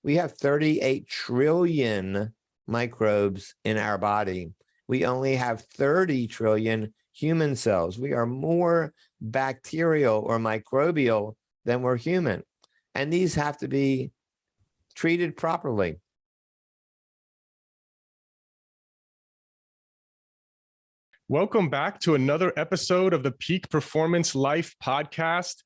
We have 38 trillion microbes in our body. We only have 30 trillion human cells. We are more bacterial or microbial than we're human. And these have to be treated properly. Welcome back to another episode of the Peak Performance Life podcast.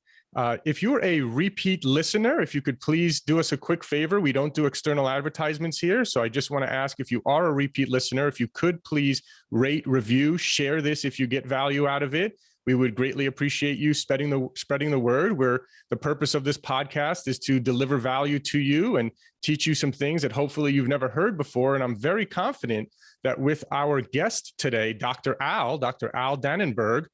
If you're a repeat listener, if you could please do us a quick favor. We don't do external advertisements here. So I just want to ask, if you are a repeat listener, if you could please rate, review, share this if you get value out of it. We would greatly appreciate you spreading the word. Where the purpose of this podcast is to deliver value to you and teach you some things that hopefully you've never heard before. And I'm very confident that with our guest today, Dr. Al Danenberg,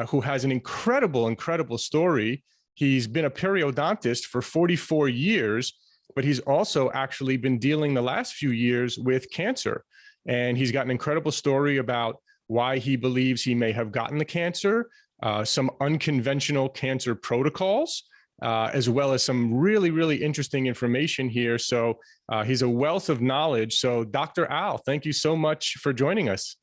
who has an incredible story. He's been a periodontist for 44 years, but he's also actually been dealing the last few years with cancer. And he's got an incredible story about why he believes he may have gotten the cancer, some unconventional cancer protocols, as well as some really interesting information here. So he's a wealth of knowledge. So Dr. Al, thank you so much for joining us.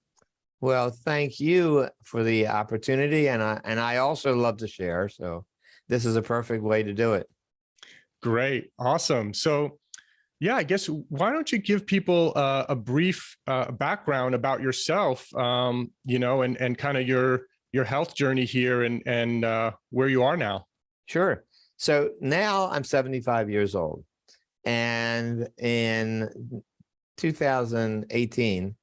Well, thank you for the opportunity. And I also love to share. So this is a perfect way to do it. Great. Awesome. So yeah, I guess, why don't you give people a brief background about yourself, and kind of your health journey here and where you are now. Sure. So now I'm 75 years old. And in 2018,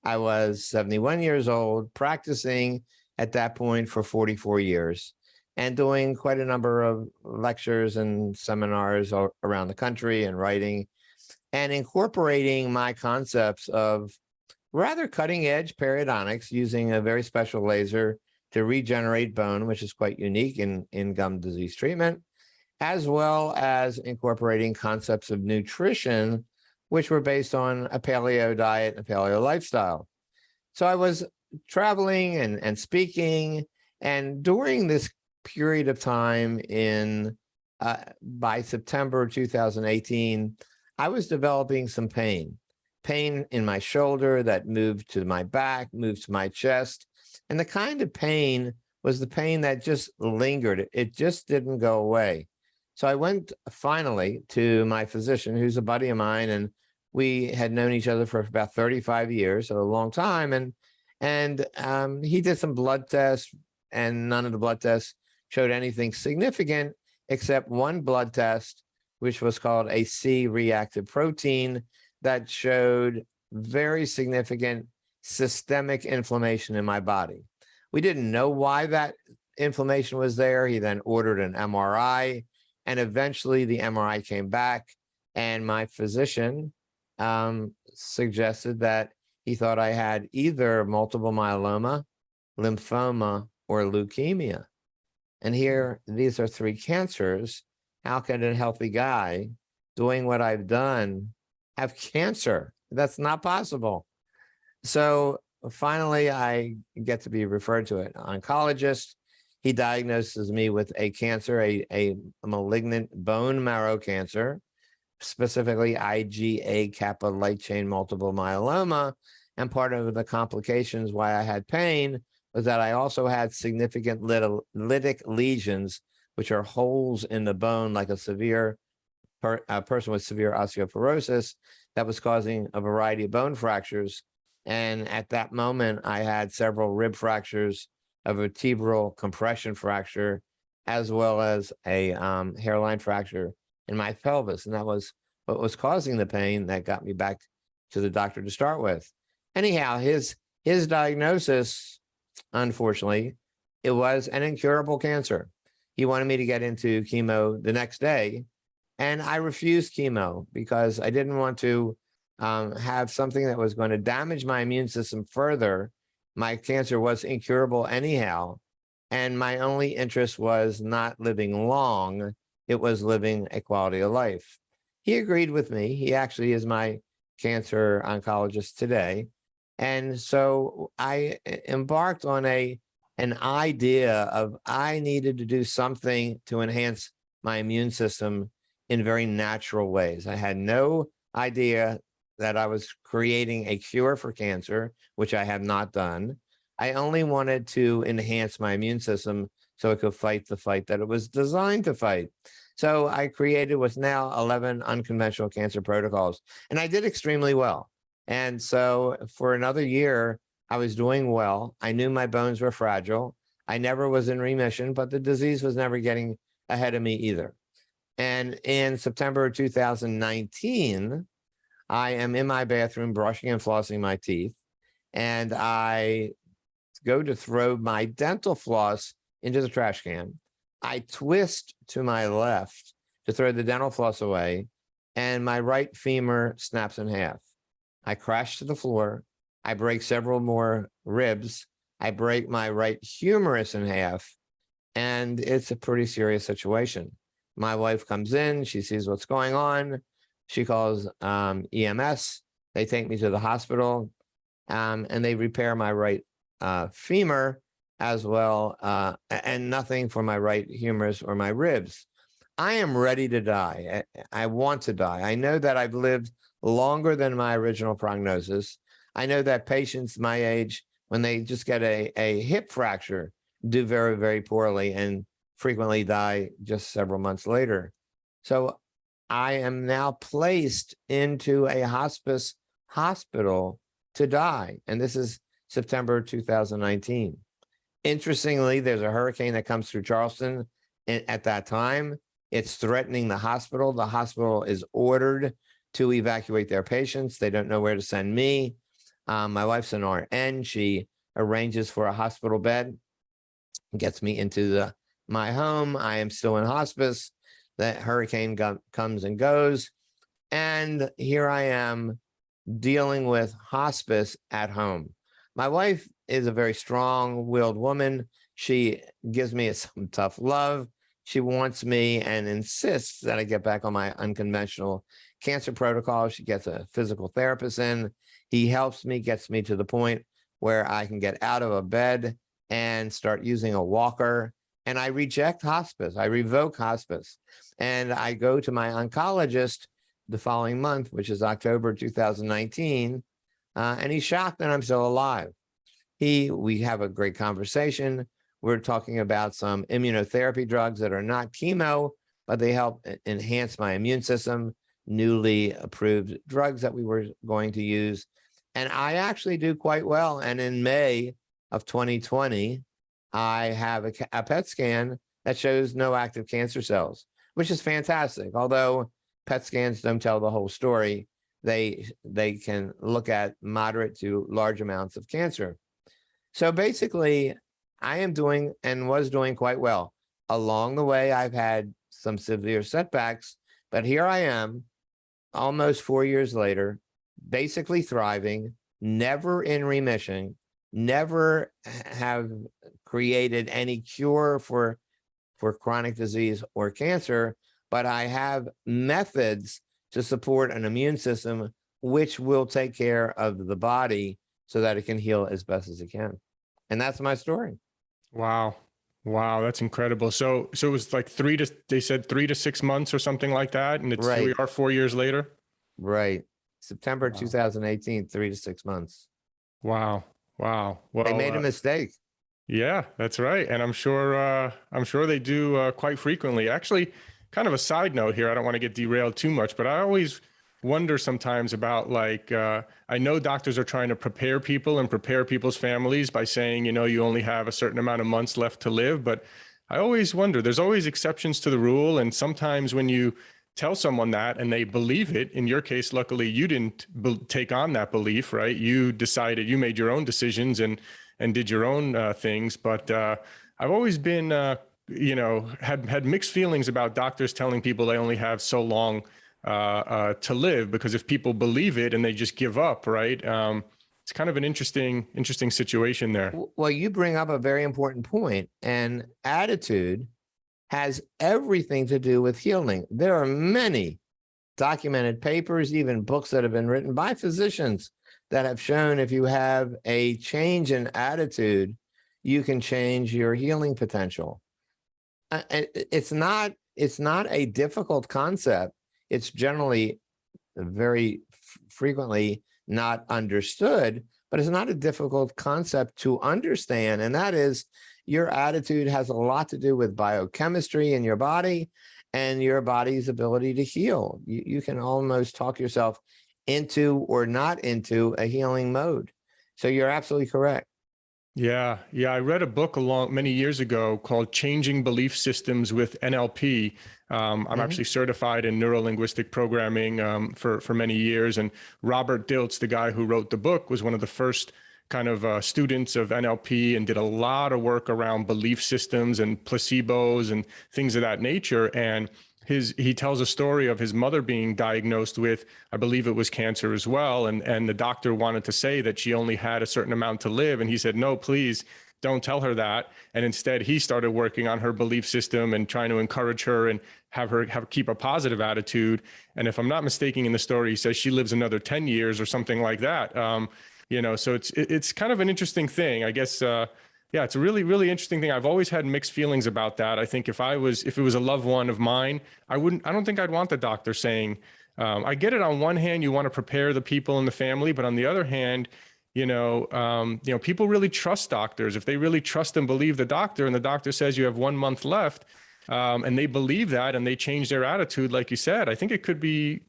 I was 71 years old, practicing at that point for 44 years and doing quite a number of lectures and seminars around the country and writing and incorporating my concepts of rather cutting edge periodontics using a very special laser to regenerate bone, which is quite unique in gum disease treatment, as well as incorporating concepts of nutrition, which were based on a paleo diet and a paleo lifestyle. So I was traveling and speaking, and during this period of time by September 2018, I was developing some pain in my shoulder that moved to my back, moved to my chest. And the kind of pain was the pain that just lingered. It just didn't go away. So I went finally to my physician, who's a buddy of mine, and we had known each other for about 35 years, so a long time. And he did some blood tests, and none of the blood tests showed anything significant except one blood test, which was called a C-reactive protein, that showed very significant systemic inflammation in my body. We didn't know why that inflammation was there. He then ordered an MRI, and eventually the MRI came back, and my physician suggested that he thought I had either multiple myeloma, lymphoma, or leukemia. And here, these are three cancers. How can a healthy guy doing what I've done have cancer? That's not possible. So finally, I get to be referred to an oncologist. He diagnoses me with a cancer, a malignant bone marrow cancer, specifically IgA kappa light chain multiple myeloma. And part of the complications why I had pain was that I also had significant lytic lesions, which are holes in the bone, like a person with severe osteoporosis, that was causing a variety of bone fractures. And at that moment, I had several rib fractures, a vertebral compression fracture, as well as a hairline fracture in my pelvis. And that was what was causing the pain that got me back to the doctor to start with. Anyhow, his diagnosis, unfortunately, it was an incurable cancer. He wanted me to get into chemo the next day, and I refused chemo because I didn't want to have something that was going to damage my immune system further. My cancer was incurable anyhow, and my only interest was not living long. It was living a quality of life. He agreed with me. He actually is my cancer oncologist today. And so I embarked on an idea of I needed to do something to enhance my immune system in very natural ways. I had no idea that I was creating a cure for cancer, which I have not done. I only wanted to enhance my immune system so it could fight the fight that it was designed to fight. So I created what's now 11 unconventional cancer protocols, and I did extremely well. And so for another year, I was doing well. I knew my bones were fragile. I never was in remission, but the disease was never getting ahead of me either. And in September 2019, I am in my bathroom brushing and flossing my teeth, and I go to throw my dental floss into the trash can. I twist to my left to throw the dental floss away, and my right femur snaps in half. I crash to the floor. I break several more ribs. I break my right humerus in half, and it's a pretty serious situation. My wife comes in. She sees what's going on. She calls EMS. They take me to the hospital, and they repair my right femur as well, and nothing for my right humerus or my ribs. I am ready to die. I want to die. I know that I've lived longer than my original prognosis. I know that patients my age, when they just get a hip fracture, do very, very poorly and frequently die just several months later. So I am now placed into a hospice hospital to die. And this is September 2019. Interestingly, there's a hurricane that comes through Charleston at that time. It's threatening the hospital. The hospital is ordered to evacuate their patients. They don't know where to send me. My wife's an RN. She arranges for a hospital bed, gets me into my home. I am still in hospice. That hurricane comes and goes. And here I am dealing with hospice at home. My wife is a very strong-willed woman. She gives me some tough love. She wants me and insists that I get back on my unconventional cancer protocol. She gets a physical therapist in. He helps me, gets me to the point where I can get out of a bed and start using a walker. And I reject hospice. I revoke hospice. And I go to my oncologist the following month, which is October 2019, and he's shocked that I'm still alive. We have a great conversation. We're talking about some immunotherapy drugs that are not chemo, but they help enhance my immune system, newly approved drugs that we were going to use. And I actually do quite well. And in May of 2020, I have a PET scan that shows no active cancer cells, which is fantastic. Although PET scans don't tell the whole story, they can look at moderate to large amounts of cancer. So basically, I am doing and was doing quite well. Along the way, I've had some severe setbacks, but here I am, almost 4 years later, basically thriving, never in remission, never have created any cure for chronic disease or cancer, but I have methods to support an immune system which will take care of the body so that it can heal as best as it can. And that's my story. Wow. Wow. That's incredible. So it was like they said 3 to 6 months or something like that. And here we are 4 years later. Right. September 2018, 3 to 6 months. Wow. Wow. Well, they made a mistake. Yeah, that's right. And I'm sure they do quite frequently. Actually, kind of a side note here. I don't want to get derailed too much, but I always wonder sometimes about I know doctors are trying to prepare people and prepare people's families by saying, you only have a certain amount of months left to live. But I always wonder, there's always exceptions to the rule. And sometimes when you tell someone that and they believe it, in your case, luckily you didn't take on that belief, right? You decided, you made your own decisions and did your own things. But I've always been, had mixed feelings about doctors telling people they only have so long to live, because if people believe it and they just give up, right? It's kind of an interesting situation there. Well, you bring up a very important point, and attitude has everything to do with healing. There are many documented papers, even books that have been written by physicians that have shown if you have a change in attitude, you can change your healing potential. It's not it's not a difficult concept. It's generally very frequently not understood, but it's not a difficult concept to understand. And that is, your attitude has a lot to do with biochemistry in your body and your body's ability to heal. You can almost talk yourself into or not into a healing mode. So you're absolutely correct. Yeah. I read a book many years ago called Changing Belief Systems with NLP. I'm actually certified in neuro-linguistic programming for many years. And Robert Dilts, the guy who wrote the book, was one of the first kind of students of NLP and did a lot of work around belief systems and placebos and things of that nature. And he tells a story of his mother being diagnosed with, I believe it was cancer as well. And the doctor wanted to say that she only had a certain amount to live. And he said, no, please don't tell her that. And instead he started working on her belief system and trying to encourage her and have her keep a positive attitude. And if I'm not mistaken in the story, he says she lives another 10 years or something like that. So it's kind of an interesting thing, I guess. Yeah, it's a really, really interesting thing. I've always had mixed feelings about that. I think if it was a loved one of mine, I don't think I'd want the doctor saying, I get it. On one hand, you want to prepare the people in the family, but on the other hand, people really trust doctors. If they really trust and believe the doctor, and the doctor says you have 1 month left, and they believe that and they change their attitude, like you said, I think it could be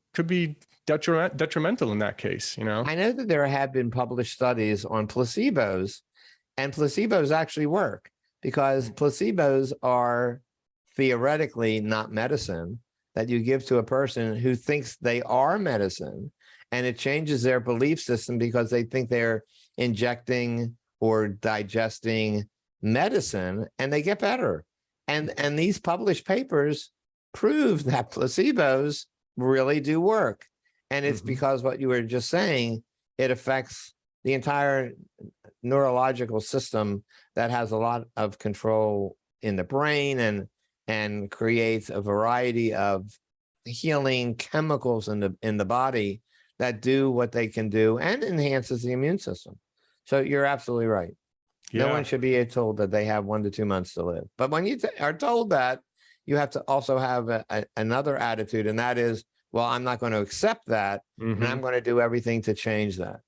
detrimental in that case. I know that there have been published studies on placebos, and placebos actually work because placebos are theoretically not medicine that you give to a person who thinks they are medicine, and it changes their belief system because they think they're injecting or digesting medicine, and they get better. And these published papers prove that placebos really do work. And it's because what you were just saying, it affects the entire neurological system that has a lot of control in the brain and creates a variety of healing chemicals in the body that do what they can do and enhances the immune system. So you're absolutely right. Yeah. No one should be told that they have 1 to 2 months to live. But when you are told that, you have to also have another attitude, and that is, well, I'm not going to accept that, and I'm going to do everything to change that.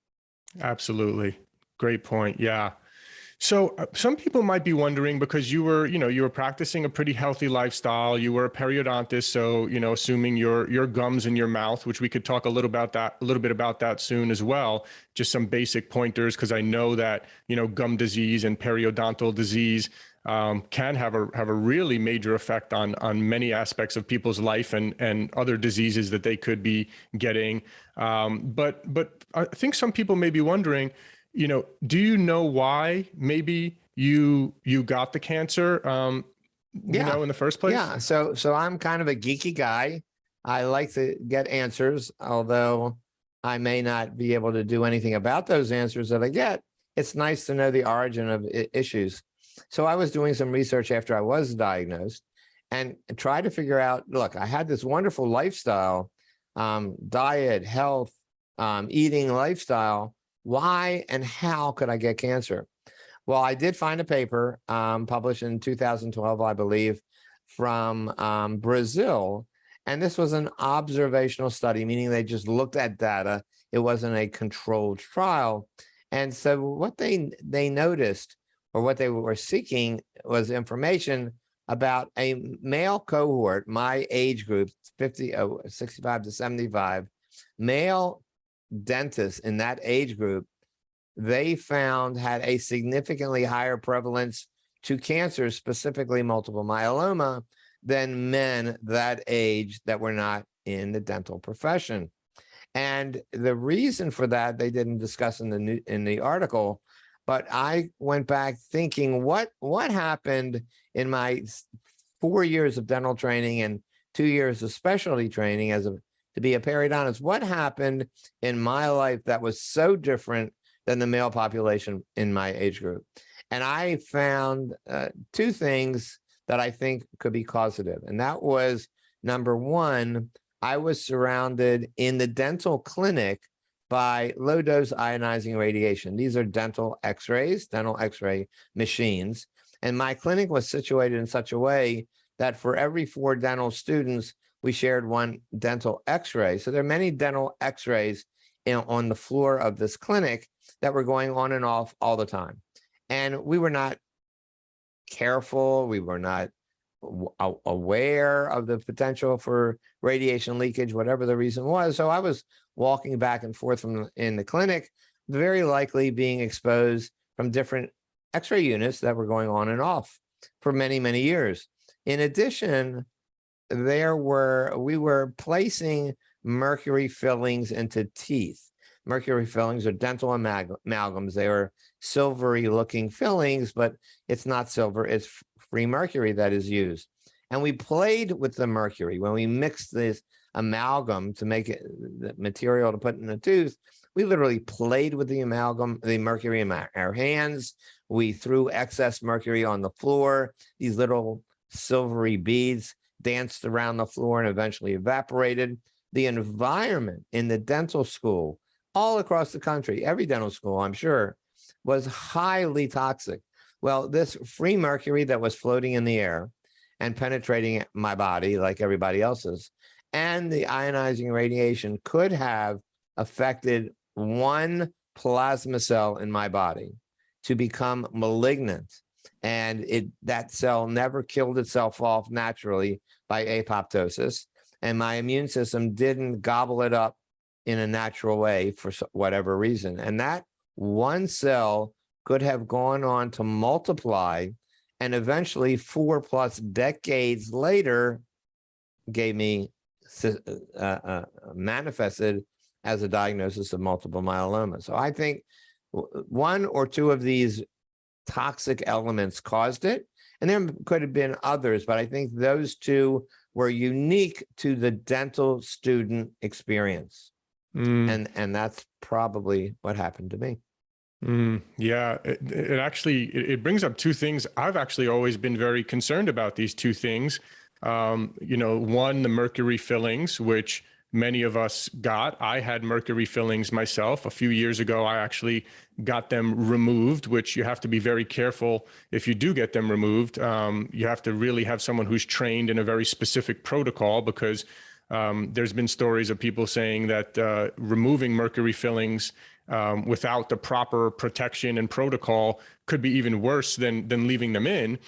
Absolutely. Great point. Yeah. So some people might be wondering, because you were practicing a pretty healthy lifestyle, you were a periodontist. So, assuming your gums in your mouth, which we could talk a little bit about that soon as well, just some basic pointers. Cause I know that, gum disease and periodontal disease can have a really major effect on many aspects of people's life and other diseases that they could be getting. But I think some people may be wondering, do you know why maybe you got the cancer, in the first place? Yeah. So I'm kind of a geeky guy. I like to get answers, although I may not be able to do anything about those answers that I get. It's nice to know the origin of issues. So I was doing some research after I was diagnosed and tried to figure out, look, I had this wonderful lifestyle, diet, health, eating lifestyle. Why and how could I get cancer? Well, I did find a paper published in 2012, I believe, from Brazil. And this was an observational study, meaning they just looked at data. It wasn't a controlled trial. And so what they noticed, or what they were seeking, was information about a male cohort, my age group, 65 to 75, male dentists in that age group, they found had a significantly higher prevalence to cancer, specifically multiple myeloma, than men that age that were not in the dental profession. And the reason for that, they didn't discuss in the article, but I went back thinking, what happened in my 4 years of dental training and 2 years of specialty training to be a periodontist? What happened in my life that was so different than the male population in my age group? And I found 2 things that I think could be causative. And that was, number one, I was surrounded in the dental clinic by low-dose ionizing radiation. These are dental x-ray machines. And my clinic was situated in such a way that for every 4 dental students, we shared 1 dental x-ray. So there are many dental x-rays on the floor of this clinic that were going on and off all the time. And we were not careful. We were not aware of the potential for radiation leakage, whatever the reason was. So I was walking back and forth in the clinic, very likely being exposed from different x-ray units that were going on and off for many, many years. In addition, we were placing mercury fillings into teeth. Mercury fillings are dental amalgams. They are silvery looking fillings, but it's not silver, it's free mercury that is used. And we played with the mercury when we mixed this amalgam to make it the material to put in the tooth. We literally played with the amalgam, the mercury in our hands. We threw excess mercury on the floor. These little silvery beads danced around the floor and eventually evaporated. The environment in the dental school, all across the country, every dental school, I'm sure, was highly toxic. Well, this free mercury that was floating in the air and penetrating my body like everybody else's, and the ionizing radiation could have affected 1 plasma cell in my body to become malignant. And that cell never killed itself off naturally by apoptosis. And my immune system didn't gobble it up in a natural way for whatever reason. And that 1 cell could have gone on to multiply, and eventually 4+ decades later gave me manifested as a diagnosis of multiple myeloma. So I think 1 or 2 of these toxic elements caused it, and there could have been others, but I think those 2 were unique to the dental student experience. And that's probably what happened to me. Yeah, it actually brings up 2 things. I've actually always been very concerned about these 2 things. You know, 1, the mercury fillings, which many of us got. I had mercury fillings myself. A few years ago, I actually got them removed, which you have to be very careful if you do get them removed. You have to really have someone who's trained in a very specific protocol, because there's been stories of people saying that removing mercury fillings without the proper protection and protocol could be even worse than leaving them in.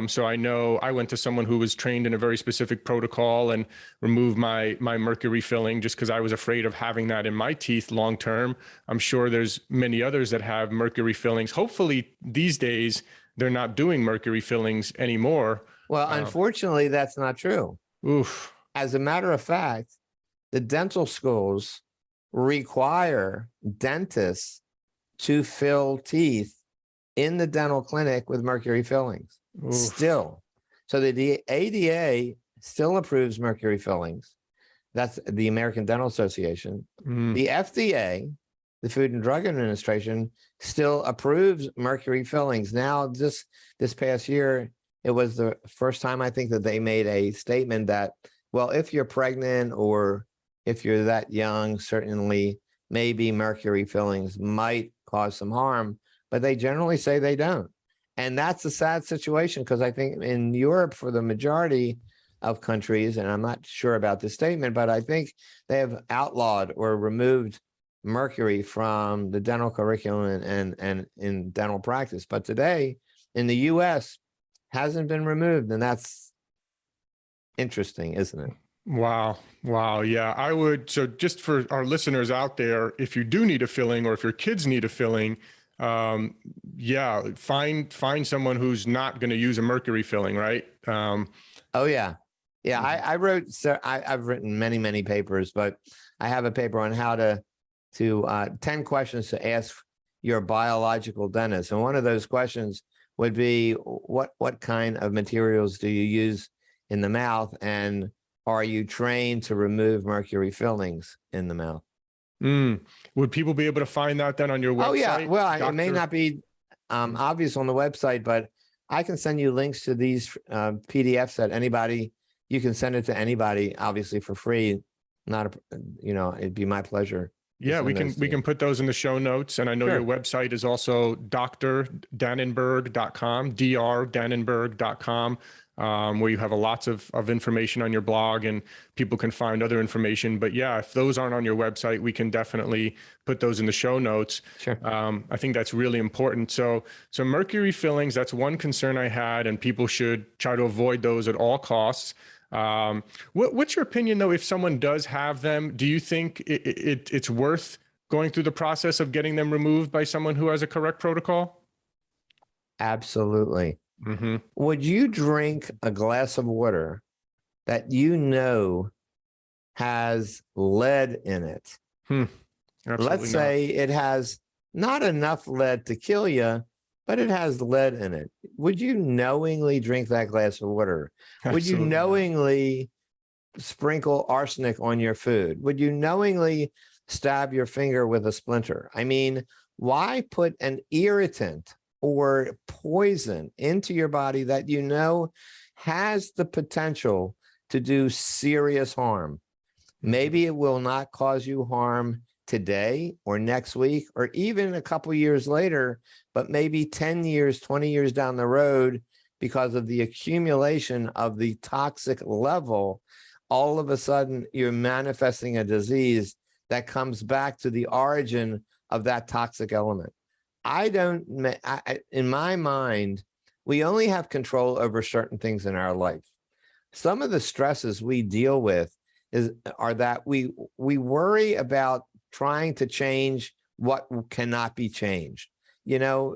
So I know I went to someone who was trained in a very specific protocol and removed my mercury filling just because I was afraid of having that in my teeth long term. I'm sure there's many others that have mercury fillings. Hopefully these days they're not doing mercury fillings anymore. Well, unfortunately, that's not true. Oof. As a matter of fact, the dental schools require dentists to fill teeth in the dental clinic with mercury fillings. Oof. Still. So the ADA still approves mercury fillings. That's the American Dental Association. The FDA, the Food and Drug Administration, still approves mercury fillings. Now, this past year, it was the first time I think that they made a statement that, well, if you're pregnant or if you're that young, certainly maybe mercury fillings might cause some harm, but they generally say they don't. And that's a sad situation, because I think in Europe, for the majority of countries, and I'm not sure about this statement, but I think they have outlawed or removed mercury from the dental curriculum and in dental practice. But today in the US hasn't been removed, and that's interesting, isn't it? Wow. Wow. Yeah, I would. So just for our listeners out there, if you do need a filling, or if your kids need a filling, yeah, find someone who's not going to use a mercury filling, right? Oh yeah. Yeah. I wrote, I've written many papers, but I have a paper on how to 10 questions to ask your biological dentist. And one of those questions would be, what kind of materials do you use in the mouth? And are you trained to remove mercury fillings in the mouth? Would people be able to find that then on your website? Oh yeah. Well, Doctor? it may not be obvious on the website, but I can send you links to these PDFs that anybody, you can send it to anybody, obviously for free. Not a, it'd be my pleasure. Yeah, we can put those in the show notes. And I know your website is also drdanenberg.com, drdanenberg.com. where you have lots of information on your blog and people can find other information. But yeah, if those aren't on your website, we can definitely put those in the show notes. Sure. I think that's really important. So mercury fillings, that's one concern I had, and people should try to avoid those at all costs. What's your opinion though, if someone does have them, do you think it's worth going through the process of getting them removed by someone who has a correct protocol? Absolutely. Mm-hmm. Would you drink a glass of water that you know has lead in it? Let's say it has not enough lead to kill you, but it has lead in it. Would you knowingly drink that glass of water? Would you knowingly sprinkle arsenic on your food? Would you knowingly stab your finger with a splinter? I mean, why put an irritant or poison into your body that you know has the potential to do serious harm? Maybe it will not cause you harm today or next week or even a couple years later, but maybe 10 years, 20 years down the road, because of the accumulation of the toxic level, all of a sudden you're manifesting a disease that comes back to the origin of that toxic element. In my mind, we only have control over certain things in our life. Some of the stresses we deal with are that we worry about trying to change what cannot be changed. You know,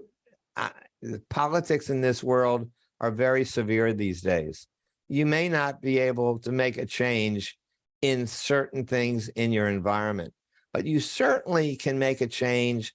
politics in this world are very severe these days. You may not be able to make a change in certain things in your environment, but you certainly can make a change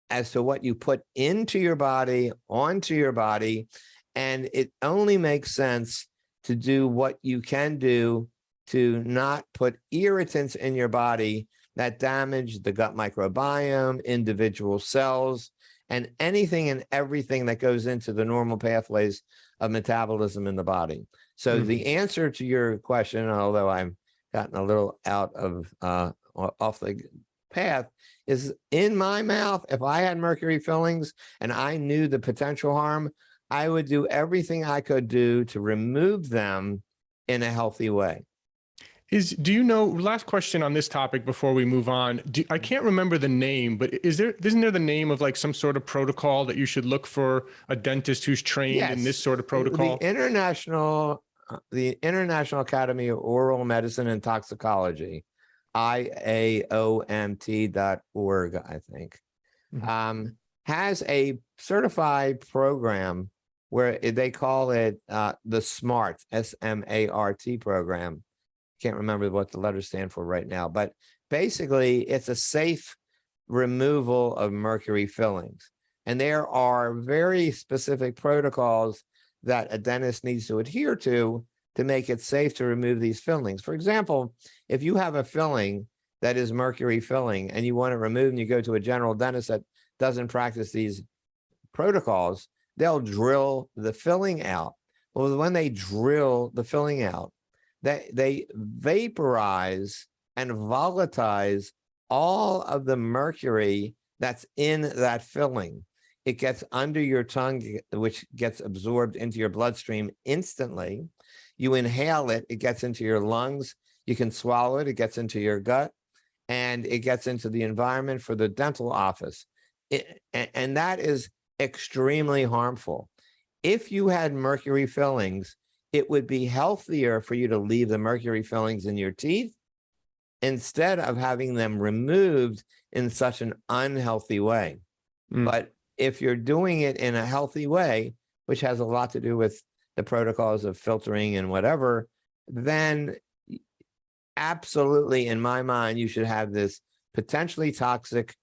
as to what you put into your body, onto your body. And it only makes sense to do what you can do to not put irritants in your body that damage the gut microbiome, individual cells, and anything and everything that goes into the normal pathways of metabolism in the body. So the answer to your question, although I've gotten a little out of off the path, is in my mouth. If I had mercury fillings and I knew the potential harm, I would do everything I could do to remove them in a healthy way. Do you know, last question on this topic before we move on, I can't remember the name, but isn't there the name of like some sort of protocol that you should look for a dentist who's trained in this sort of protocol? The International Academy of Oral Medicine and Toxicology, IAOMT.org, I think, has a certified program where they call it the SMART, SMART program. Can't remember what the letters stand for right now, but basically it's a safe removal of mercury fillings. And there are very specific protocols that a dentist needs to adhere to make it safe to remove these fillings. For example, if you have a filling that is mercury filling and you want to remove, and you go to a general dentist that doesn't practice these protocols, they'll drill the filling out. Well, when they drill the filling out, they vaporize and volatilize all of the mercury that's in that filling. It gets under your tongue, which gets absorbed into your bloodstream instantly. You inhale it, it gets into your lungs. You can swallow it, it gets into your gut, and it gets into the environment for the dental office. And that is extremely harmful. If you had mercury fillings, it would be healthier for you to leave the mercury fillings in your teeth instead of having them removed in such an unhealthy way. But if you're doing it in a healthy way, which has a lot to do with the protocols of filtering and whatever, then absolutely, in my mind, you should have this potentially toxic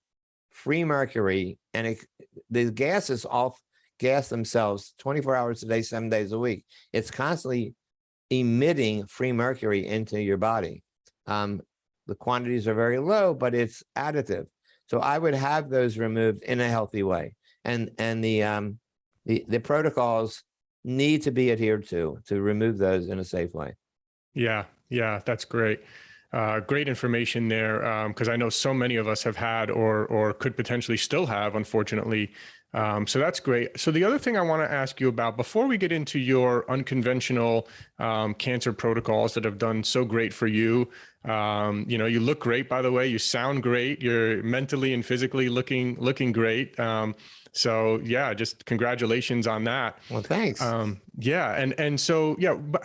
free mercury, and the gases off gas themselves 24 hours a day, 7 days a week. It's constantly emitting free mercury into your body. The quantities are very low, but it's additive. So I would have those removed in a healthy way. And the protocols need to be adhered to remove those in a safe way. Yeah, that's great. Great information there, because I know so many of us have had or could potentially still have, unfortunately, So that's great. So the other thing I want to ask you about before we get into your unconventional cancer protocols that have done so great for you, you look great, by the way, you sound great, you're mentally and physically looking great. So yeah, just congratulations on that. Well, thanks. But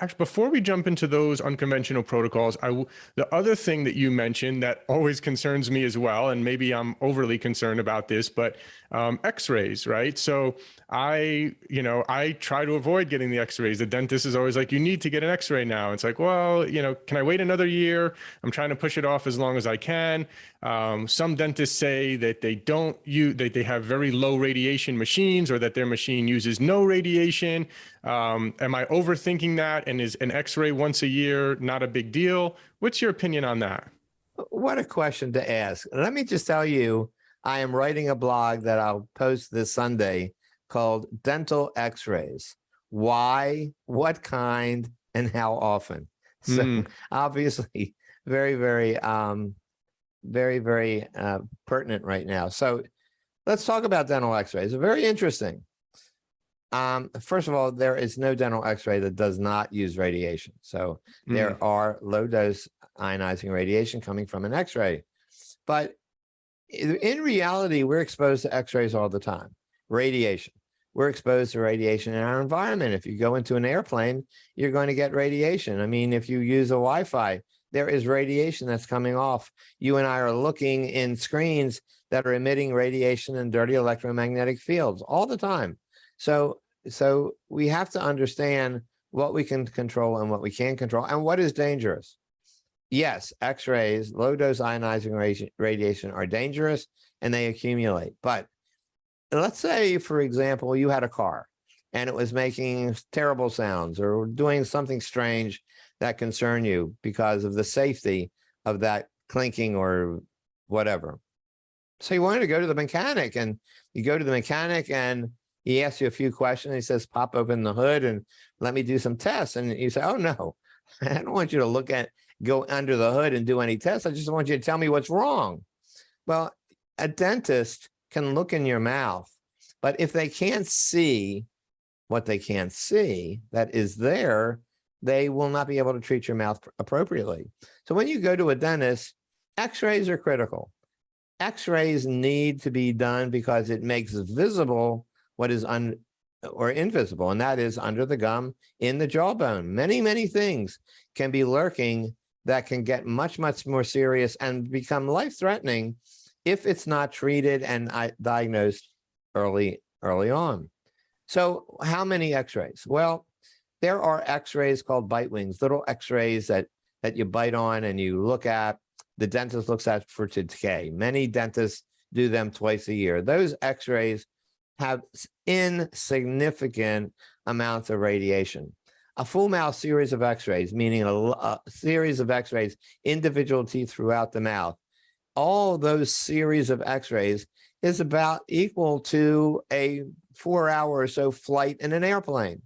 actually, before we jump into those unconventional protocols, the other thing that you mentioned that always concerns me as well, and maybe I'm overly concerned about this, but X-rays, right? So I try to avoid getting the X-rays. The dentist is always like, you need to get an X-ray now. It's like, well, can I wait another year? I'm trying to push it off as long as I can. Some dentists say that they have very low radiation machines, or that their machine uses no radiation. Am I overthinking that? And is an X-ray once a year not a big deal? What's your opinion on that? What a question to ask. Let me just tell you, I am writing a blog that I'll post this Sunday called Dental X-rays. Why, what kind, and how often? So obviously very, very, very pertinent right now. So let's talk about dental X-rays. They're very interesting. First of all, there is no dental X-ray that does not use radiation. So there are low dose ionizing radiation coming from an X-ray. But in reality, we're exposed to X-rays all the time. Radiation. We're exposed to radiation in our environment. If you go into an airplane, you're going to get radiation. I mean, if you use a Wi-Fi, there is radiation that's coming off. You and I are looking in screens that are emitting radiation and dirty electromagnetic fields all the time. So we have to understand what we can control and what we can't control and what is dangerous. Yes, X-rays, low dose ionizing radiation are dangerous and they accumulate. But let's say, for example, you had a car and it was making terrible sounds or doing something strange that concern you because of the safety of that clinking or whatever. So you wanted to go to the mechanic, and you go to the mechanic and he asks you a few questions. He says, pop open the hood and let me do some tests. And you say, oh no, I don't want you to go under the hood and do any tests. I just want you to tell me what's wrong. Well, a dentist can look in your mouth, but if they can't see what they can't see that is there, they will not be able to treat your mouth appropriately. So when you go to a dentist, X-rays are critical. X-rays need to be done because it makes visible what is invisible, and that is under the gum, in the jawbone. Many, many things can be lurking that can get much, much more serious and become life-threatening if it's not treated and diagnosed early on. So how many X-rays? Well, there are X-rays called bite wings, little X-rays that you bite on and you look at. The dentist looks at for decay. Many dentists do them twice a year. Those X-rays have insignificant amounts of radiation. A full mouth series of X-rays, meaning a series of X-rays, individual teeth throughout the mouth, all those series of X-rays is about equal to a 4-hour or so flight in an airplane.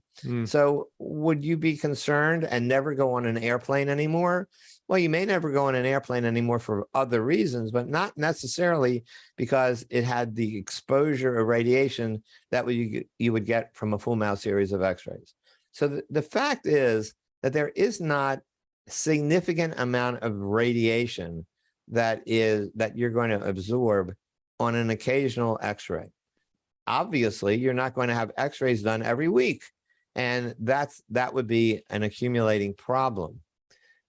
So would you be concerned and never go on an airplane anymore? Well, you may never go on an airplane anymore for other reasons, but not necessarily because it had the exposure of radiation that you would get from a full mouth series of X-rays. So the fact is that there is not a significant amount of radiation that you're going to absorb on an occasional X-ray. Obviously, you're not going to have X-rays done every week, and that would be an accumulating problem.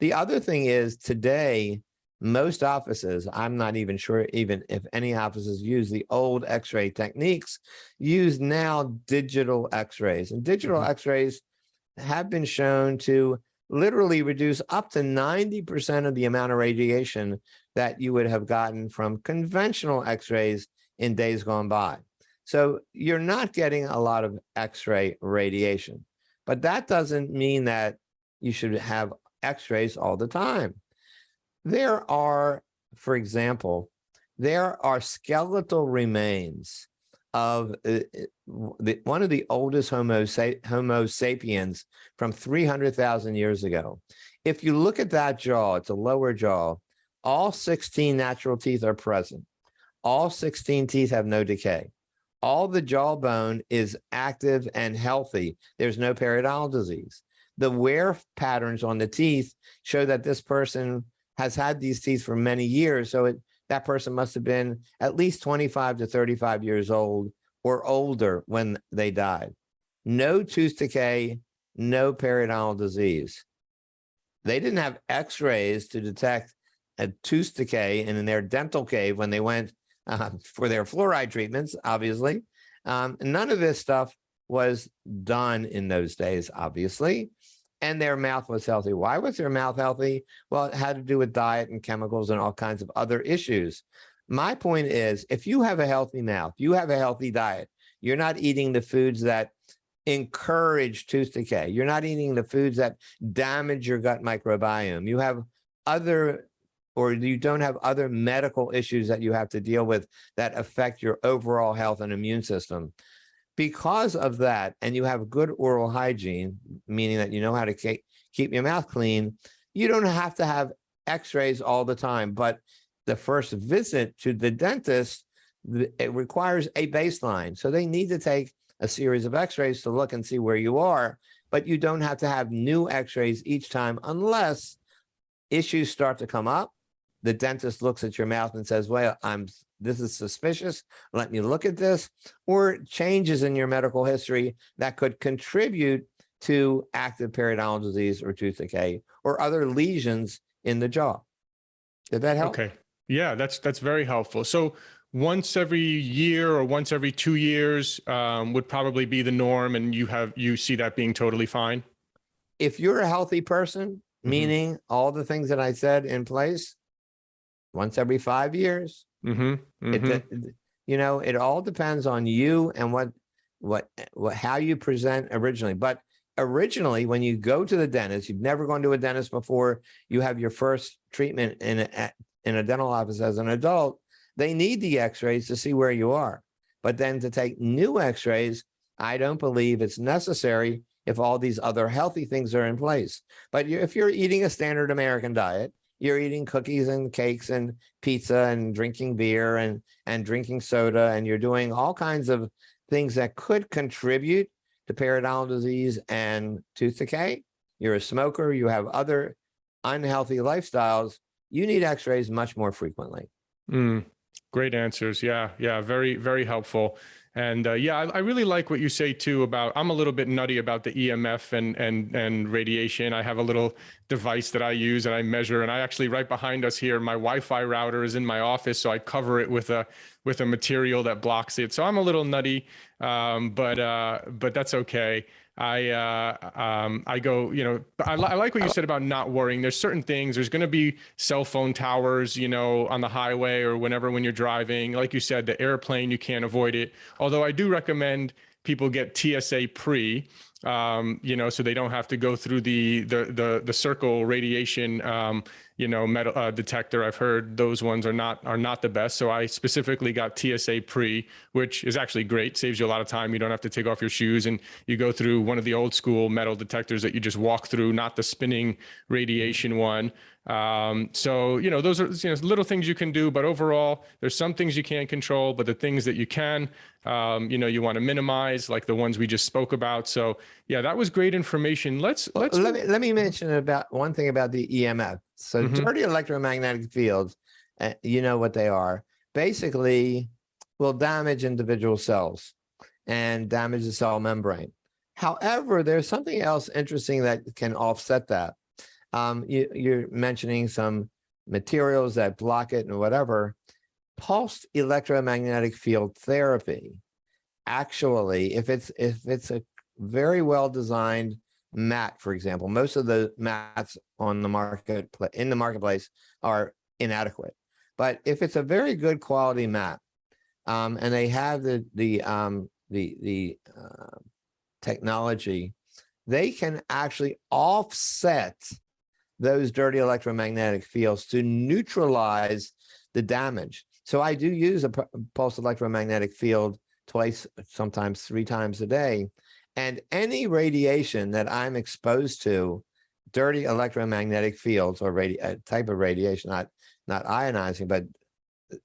The other thing is, today, most offices, I'm not even sure even if any offices use the old X-ray techniques, use now digital X-rays. And digital X-rays have been shown to literally reduce up to 90% of the amount of radiation that you would have gotten from conventional X-rays in days gone by. So you're not getting a lot of X-ray radiation, but that doesn't mean that you should have X-rays all the time. There are, for example, there are skeletal remains of one of the oldest Homo sapiens from 300,000 years ago. If you look at that jaw, it's a lower jaw, all 16 natural teeth are present. All 16 teeth have no decay. all the jawbone is active and healthy. There's no periodontal disease. The wear patterns on the teeth show that this person has had these teeth for many years. So that person must have been at least 25 to 35 years old or older when they died. No tooth decay, no periodontal disease. They didn't have x-rays to detect a tooth decay in their dental cave when they went for their fluoride treatments, obviously. None of this stuff was done in those days, obviously. And their mouth was healthy. Why was their mouth healthy? Well, it had to do with diet and chemicals and all kinds of other issues. My point is, if you have a healthy mouth, you have a healthy diet, you're not eating the foods that encourage tooth decay. You're not eating the foods that damage your gut microbiome. You have other, or you don't have other medical issues that you have to deal with that affect your overall health and immune system. Because of that, and you have good oral hygiene, meaning that you know how to keep your mouth clean, you don't have to have x-rays all the time. But the first visit to the dentist, it requires a baseline. So they need to take a series of x-rays to look and see where you are, but you don't have to have new x-rays each time unless issues start to come up. The dentist looks at your mouth and says, well, this is suspicious. Let me look at this. Or changes in your medical history that could contribute to active periodontal disease or tooth decay or other lesions in the jaw. Did that help? Okay. Yeah, that's very helpful. So once every year or once every 2 years would probably be the norm, and you see that being totally fine? If you're a healthy person, meaning all the things that I said in place, once every 5 years. It all depends on you and how you present originally. But originally, when you go to the dentist, you've never gone to a dentist before, you have your first treatment in a dental office as an adult, they need the x-rays to see where you are. But then to take new x-rays, I don't believe it's necessary if all these other healthy things are in place. But if you're eating a standard American diet, you're eating cookies and cakes and pizza and drinking beer and drinking soda, and you're doing all kinds of things that could contribute to periodontal disease and tooth decay. You're a smoker, you have other unhealthy lifestyles, you need x-rays much more frequently. Great answers. Yeah. Very, very helpful. And I really like what you say too about, I'm a little bit nutty about the EMF and radiation. I have a little device that I use and I measure, and I actually, right behind us here, my Wi-Fi router is in my office. So I cover it with a material that blocks it. So I'm a little nutty, but that's okay. I go, I like what you said about not worrying. There's certain things, there's going to be cell phone towers, on the highway or when you're driving. Like you said, the airplane, you can't avoid it. Although I do recommend people get TSA pre, so they don't have to go through the circle radiation, metal detector. I've heard those ones are not the best. So I specifically got TSA pre, which is actually great. Saves you a lot of time. You don't have to take off your shoes, and you go through one of the old school metal detectors that you just walk through, not the spinning radiation one. So, those are, little things you can do, but overall there's some things you can't control, but the things that you can, you want to minimize, like the ones we just spoke about. So yeah, that was great information. Let me mention about one thing about the EMF. So dirty electromagnetic fields, you know what they are, basically will damage individual cells and damage the cell membrane. However, there's something else interesting that can offset that. You're mentioning some materials that block it and whatever. Pulsed electromagnetic field therapy, actually, if it's a very well designed mat, for example, most of the mats on the marketplace are inadequate. But if it's a very good quality mat, and they have the technology, they can actually offset those dirty electromagnetic fields to neutralize the damage. So I do use a pulse electromagnetic field twice, sometimes 3 times a day. And any radiation that I'm exposed to, dirty electromagnetic fields or type of radiation, not ionizing, but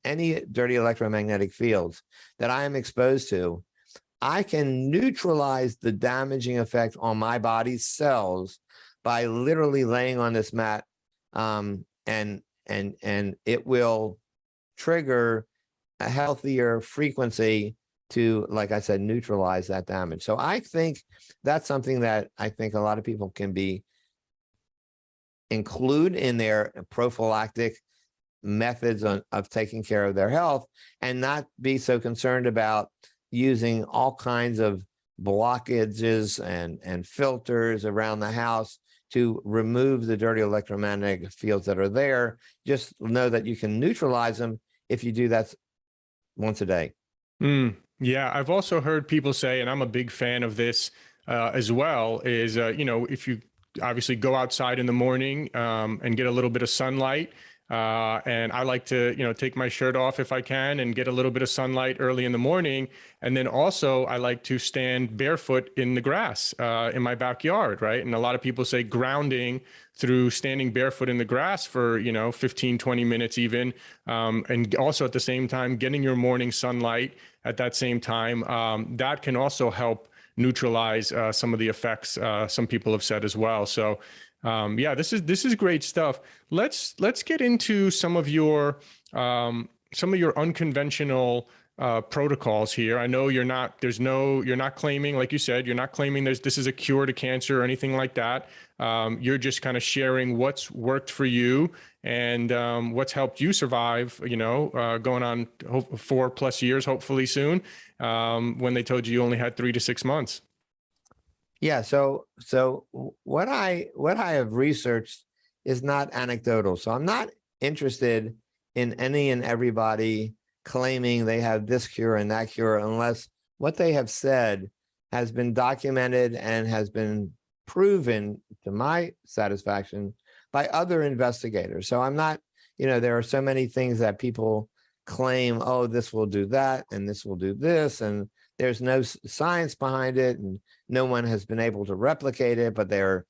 any dirty electromagnetic fields that I am exposed to, I can neutralize the damaging effect on my body's cells by literally laying on this mat, and it will trigger a healthier frequency to, like I said, neutralize that damage. So I think that's something that I think a lot of people can include in their prophylactic methods of taking care of their health, and not be so concerned about using all kinds of blockages and filters around the house to remove the dirty electromagnetic fields that are there. Just know that you can neutralize them if you do that once a day. Yeah, I've also heard people say, and I'm a big fan of this as well, is, if you obviously go outside in the morning and get a little bit of sunlight, and I like to, take my shirt off if I can and get a little bit of sunlight early in the morning. And then also I like to stand barefoot in the grass in my backyard, right? And a lot of people say grounding through standing barefoot in the grass for, 15, 20 minutes even. And also at the same time, getting your morning sunlight at that same time, that can also help neutralize some of the effects some people have said as well. So yeah, this is great stuff. Let's get into some of your unconventional protocols here. I know you're not claiming, like you said, you're not claiming this is a cure to cancer or anything like that. You're just kind of sharing what's worked for you and what's helped you survive, going on 4+ years, hopefully soon, when they told you only had 3 to 6 months. Yeah. So what I have researched is not anecdotal. So I'm not interested in any and everybody claiming they have this cure and that cure, unless what they have said has been documented and has been proven to my satisfaction by other investigators. So I'm not, there are so many things that people claim, oh, this will do that and this will do this, and there's no science behind it, and no one has been able to replicate it, but they're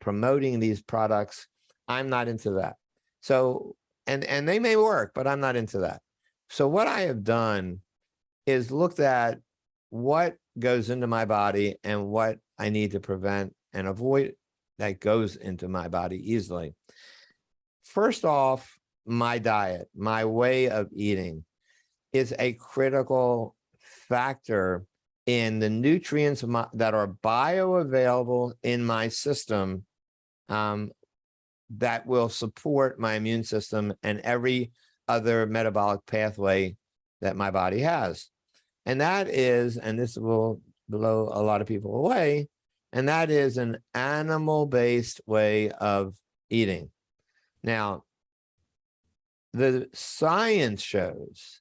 promoting these products. I'm not into that. So, and they may work, but I'm not into that. So what I have done is looked at what goes into my body and what I need to prevent and avoid that goes into my body easily. First off, my diet, my way of eating is a critical factor in the nutrients that are bioavailable in my system, that will support my immune system and every other metabolic pathway that my body has. And that is, and this will blow a lot of people away, and that is an animal-based way of eating. Now, the science shows,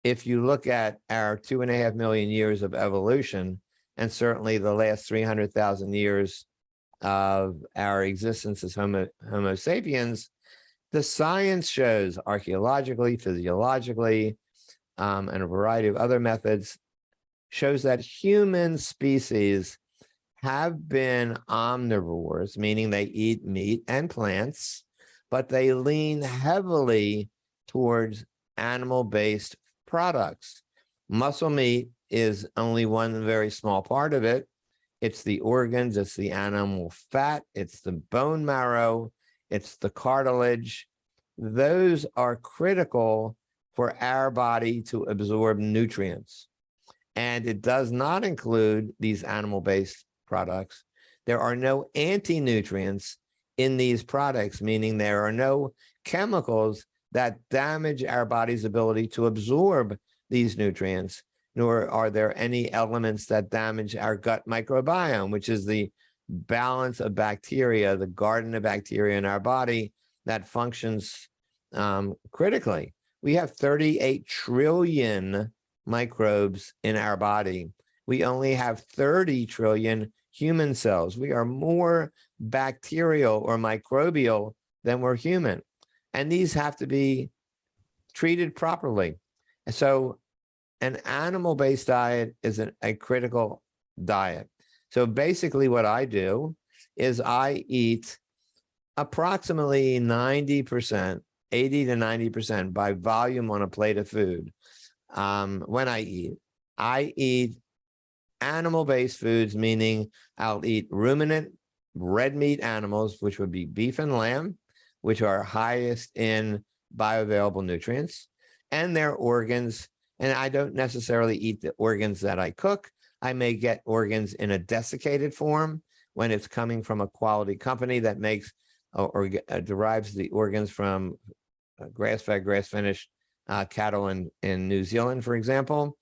if you look at our 2.5 million years of evolution, and certainly the last 300,000 years of our existence as Homo sapiens, the science shows archaeologically, physiologically, and a variety of other methods shows that human species have been omnivores, meaning they eat meat and plants, but they lean heavily towards animal-based products. Muscle meat is only one very small part of it. It's the organs, it's the animal fat, it's the bone marrow, it's the cartilage. Those are critical for our body to absorb nutrients. And it does not include these animal-based products. There are no anti-nutrients in these products, meaning there are no chemicals that damage our body's ability to absorb these nutrients, nor are there any elements that damage our gut microbiome, which is the balance of bacteria, the garden of bacteria in our body that functions critically. We have 38 trillion microbes in our body. We only have 30 trillion human cells. We are more bacterial or microbial than we're human. And these have to be treated properly. So an animal-based diet is a critical diet. So basically what I do is I eat approximately 90% 80 to 90% by volume on a plate of food. When I eat animal-based foods, meaning I'll eat ruminant red meat animals, which would be beef and lamb, which are highest in bioavailable nutrients, and their organs. And I don't necessarily eat the organs that I cook. I may get organs in a desiccated form when it's coming from a quality company that makes or derives the organs from grass-fed, grass-finished cattle in New Zealand, for example.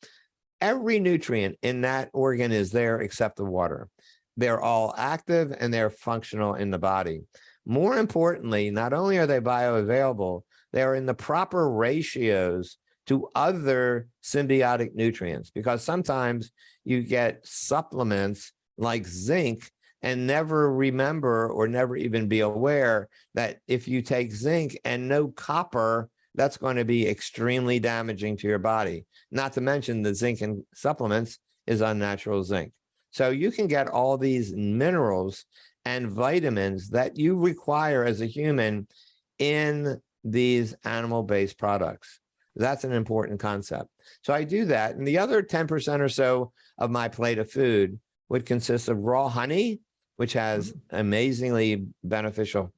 Every nutrient in that organ is there except the water. They're all active and they're functional in the body. More importantly, not only are they bioavailable, they're in the proper ratios to other symbiotic nutrients, because sometimes you get supplements like zinc and never remember or never even be aware that if you take zinc and no copper, that's going to be extremely damaging to your body. Not to mention the zinc in supplements is unnatural zinc. So you can get all these minerals and vitamins that you require as a human in these animal-based products. That's an important concept. So I do that. And the other 10% or so of my plate of food would consist of raw honey, which has amazingly beneficial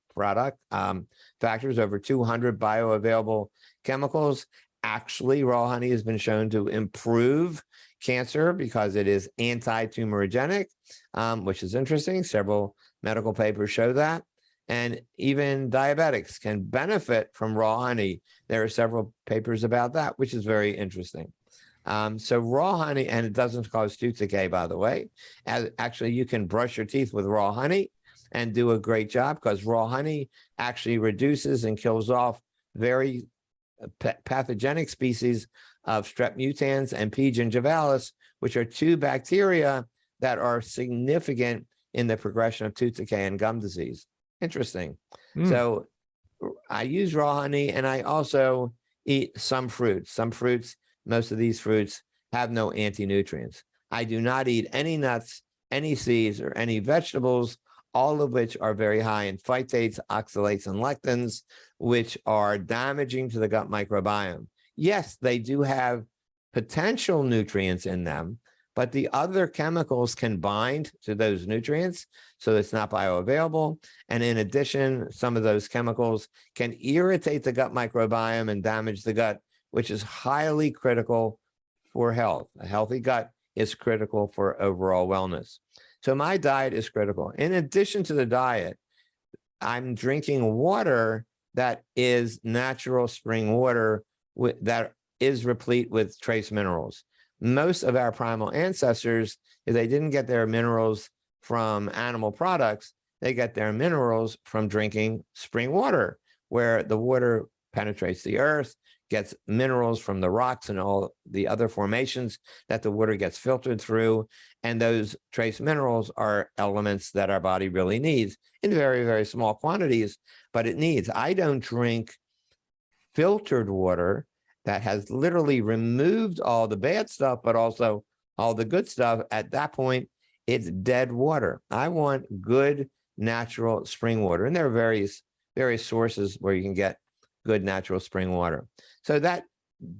factors, over 200 bioavailable chemicals. Actually, raw honey has been shown to improve cancer because it is anti-tumorigenic, which is interesting. Several medical papers show that. And even diabetics can benefit from raw honey. There are several papers about that, which is very interesting. So raw honey, and it doesn't cause tooth decay, by the way. Actually, you can brush your teeth with raw honey and do a great job, because raw honey actually reduces and kills off very pathogenic species of strep mutans and P. gingivalis, which are two bacteria that are significant in the progression of tooth decay and gum disease. Interesting. So I use raw honey, and I also eat some fruits. Some fruits, most of these fruits have no anti-nutrients. I do not eat any nuts, any seeds, or any vegetables, all of which are very high in phytates, oxalates, and lectins, which are damaging to the gut microbiome. Yes, they do have potential nutrients in them, but the other chemicals can bind to those nutrients, so it's not bioavailable. And in addition, some of those chemicals can irritate the gut microbiome and damage the gut, which is highly critical for health. A healthy gut is critical for overall wellness. So my diet is critical. In addition to the diet, I'm drinking water that is natural spring water that is replete with trace minerals. Most of our primal ancestors, if they didn't get their minerals from animal products, they get their minerals from drinking spring water, where the water penetrates the earth, gets minerals from the rocks and all the other formations that the water gets filtered through. And those trace minerals are elements that our body really needs in very, very small quantities, but it needs. I don't drink filtered water that has literally removed all the bad stuff, but also all the good stuff. At that point, it's dead water. I want good natural spring water. And there are various sources where you can get good natural spring water. So that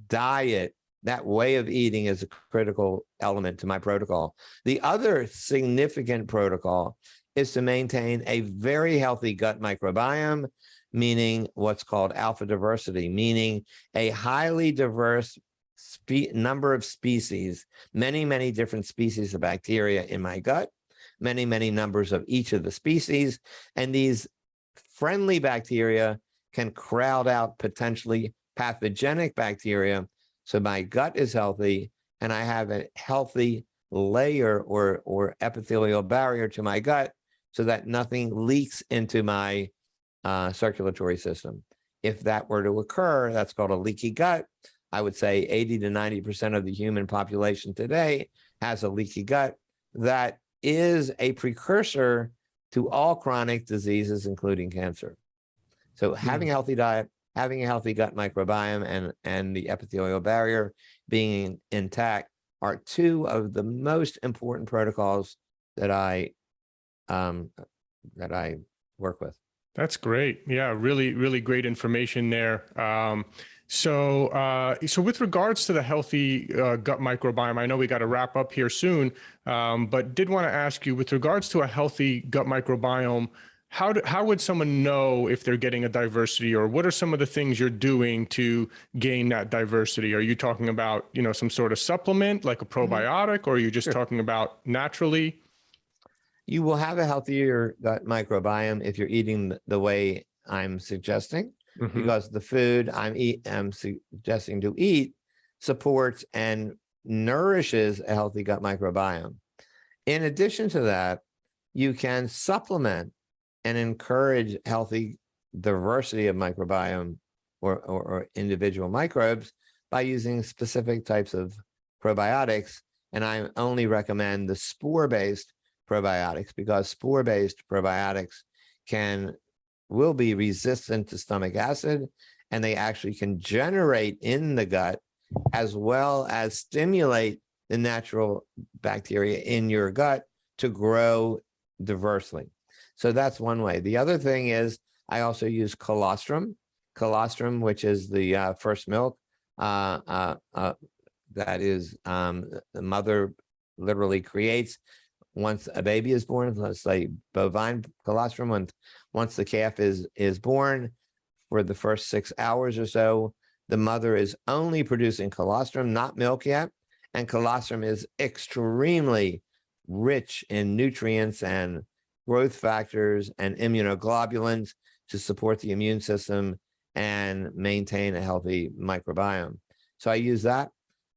diet, that way of eating, is a critical element to my protocol. The other significant protocol is to maintain a very healthy gut microbiome, meaning what's called alpha diversity, meaning a highly diverse number of species, many, many different species of bacteria in my gut, many, many numbers of each of the species. And these friendly bacteria can crowd out potentially pathogenic bacteria. So my gut is healthy, and I have a healthy layer or epithelial barrier to my gut so that nothing leaks into my circulatory system. If that were to occur, that's called a leaky gut. I would say 80 to 90% of the human population today has a leaky gut. That is a precursor to all chronic diseases, including cancer. So having a healthy diet, having a healthy gut microbiome, and the epithelial barrier being intact are two of the most important protocols that I work with. That's great. Yeah, really, really great information there. So with regards to the healthy gut microbiome, I know we got to wrap up here soon, but did want to ask you, with regards to a healthy gut microbiome, how would someone know if they're getting a diversity, or what are some of the things you're doing to gain that diversity? Are you talking about, some sort of supplement like a probiotic, or are you just Sure. talking about naturally? You will have a healthier gut microbiome if you're eating the way I'm suggesting, Hmm. because the food I'm suggesting to eat supports and nourishes a healthy gut microbiome. In addition to that, you can supplement and encourage healthy diversity of microbiome or individual microbes by using specific types of probiotics. And I only recommend the spore-based probiotics, because spore-based probiotics will be resistant to stomach acid, and they actually can generate in the gut as well as stimulate the natural bacteria in your gut to grow diversely. So that's one way. The other thing is I also use colostrum, which is the first milk that is the mother literally creates once a baby is born. Let's say bovine colostrum. Once the calf is born, for the first 6 hours or so, the mother is only producing colostrum, not milk yet. And colostrum is extremely rich in nutrients and growth factors and immunoglobulins to support the immune system and maintain a healthy microbiome. So I use that.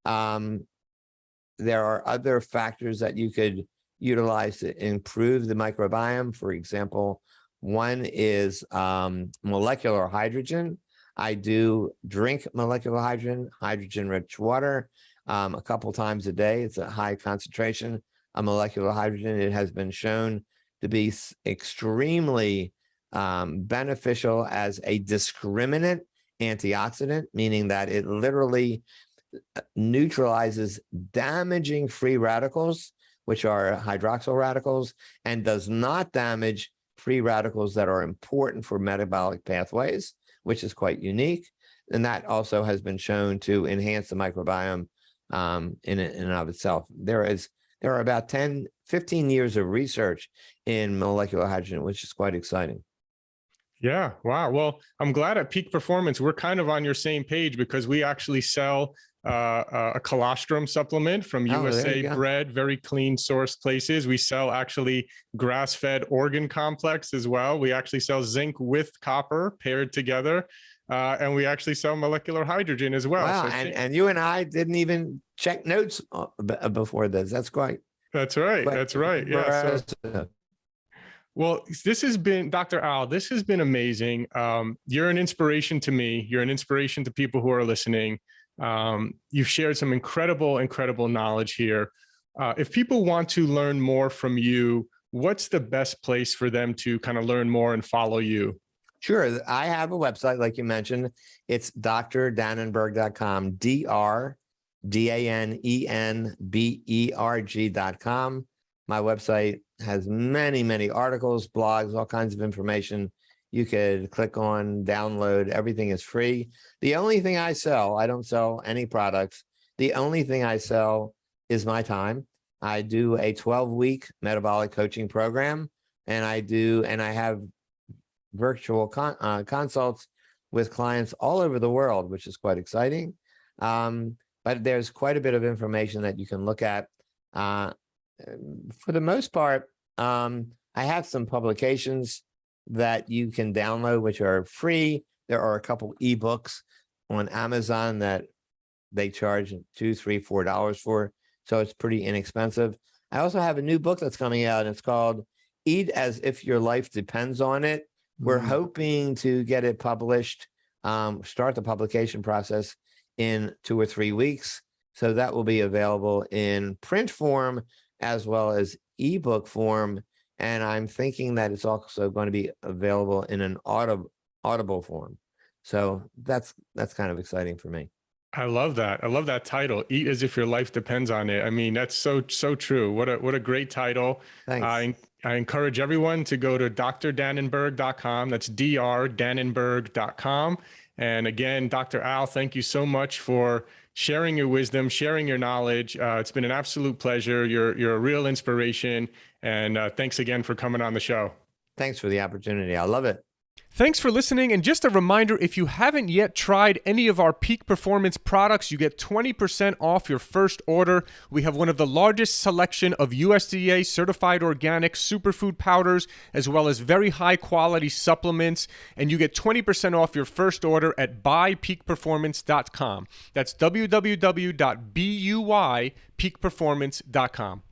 There are other factors that you could utilize to improve the microbiome. For example, one is molecular hydrogen. I do drink molecular hydrogen-rich water a couple times a day. It's a high concentration of molecular hydrogen. It has been shown to be extremely beneficial as a discriminant antioxidant, meaning that it literally neutralizes damaging free radicals, which are hydroxyl radicals, and does not damage free radicals that are important for metabolic pathways, which is quite unique. And that also has been shown to enhance the microbiome in and of itself. There are about 15 years of research in molecular hydrogen, which is quite exciting. Yeah. Wow. Well, I'm glad at Peak Performance, we're kind of on your same page, because we actually sell a colostrum supplement from USA bred, very clean source places. We sell actually grass-fed organ complex as well. We actually sell zinc with copper paired together. And we actually sell molecular hydrogen as well. Wow. So and you and I didn't even check notes before this. That's great. That's right. That's right. Yeah. So, well, this has been, Dr. Al, this has been amazing. You're an inspiration to me. You're an inspiration to people who are listening. You've shared some incredible knowledge here. If people want to learn more from you, what's the best place for them to kind of learn more and follow you? Sure. I have a website, like you mentioned. It's drdanenberg.com, DRDANENBERG.com. My website has many articles, blogs, all kinds of information you could click on, download. Everything is free. The only thing I sell, I don't sell any products. The only thing I sell is my time. I do a 12-week metabolic coaching program, and I have virtual consults with clients all over the world, which is quite exciting. But there's quite a bit of information that you can look at. For the most part, I have some publications that you can download, which are free. There are a couple ebooks on Amazon that they charge $2, $3, $4 for, so it's pretty inexpensive. I also have a new book that's coming out, and it's called Eat as If Your Life Depends on It. We're hoping to get it published, start the publication process in 2 or 3 weeks. So that will be available in print form as well as ebook form. And I'm thinking that it's also going to be available in an audible form. So that's kind of exciting for me. I love that. I love that title. Eat as if your life depends on it. I mean, that's so true. What a great title. Thanks. I encourage everyone to go to drdanenberg.com. That's drdanenberg.com. And again, Dr. Al, thank you so much for sharing your wisdom, sharing your knowledge. It's been an absolute pleasure. You're a real inspiration. And thanks again for coming on the show. Thanks for the opportunity. I love it. Thanks for listening. And just a reminder, if you haven't yet tried any of our Peak Performance products, you get 20% off your first order. We have one of the largest selection of USDA certified organic superfood powders, as well as very high quality supplements. And you get 20% off your first order at buypeakperformance.com. That's www.buypeakperformance.com.